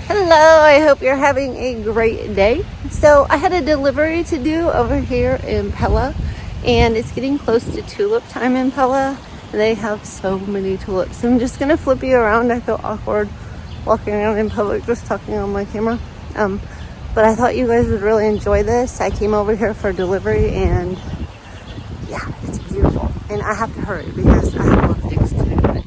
Hello, I hope you're having a great day. So I had a delivery to do over here in Pella, and it's getting close to Tulip Time in Pella. They have so many tulips. I'm just gonna flip you around. I feel awkward walking around in public just talking on my camera. But I thought you guys would really enjoy this. I came over here for delivery and yeah, it's beautiful. And I have to hurry because I have a lot of things to do today.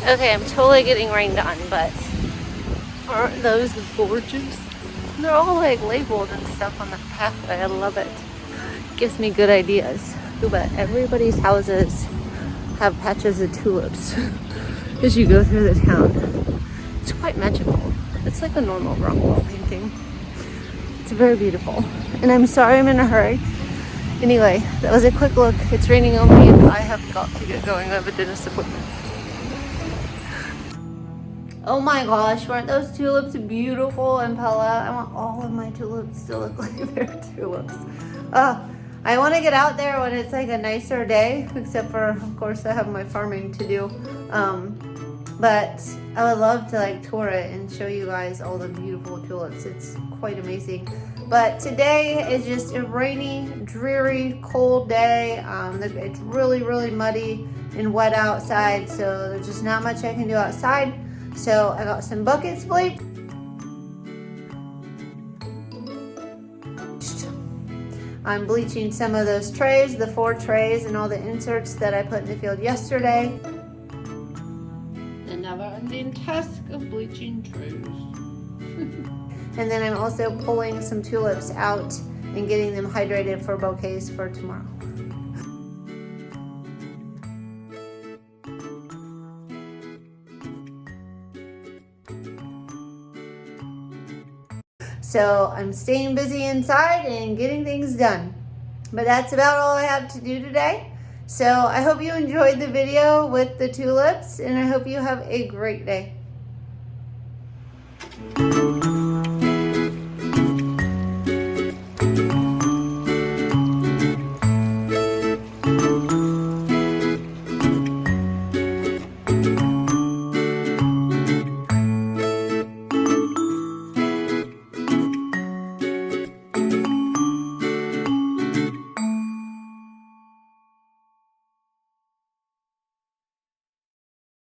Okay, I'm totally getting rained on, but aren't those gorgeous? They're all like labeled and stuff on the pathway. I love it. gives me good ideas. But everybody's houses have patches of tulips as you go through the town. It's quite magical. It's like a normal rock wall painting. It's very beautiful. And I'm sorry I'm in a hurry. Anyway, that was a quick look. It's raining on me and I have got to get going. I have a dentist appointment. Oh my gosh, weren't those tulips beautiful in Pella? I want all of my tulips to look like they're tulips. I want to get out there when it's like a nicer day, except for, of course, I have my farming to do. But I would love to like tour it and show you guys all the beautiful tulips. It's quite amazing. But today is just a rainy, dreary, cold day. It's really, really muddy and wet outside, so there's just not much I can do outside. So I got some buckets bleached. I'm bleaching some of those trays, the 4 trays and all the inserts that I put in the field yesterday. The never-ending task of bleaching trays. And then I'm also pulling some tulips out and getting them hydrated for bouquets for tomorrow. So I'm staying busy inside and getting things done. But that's about all I have to do today. So I hope you enjoyed the video with the tulips and I hope you have a great day.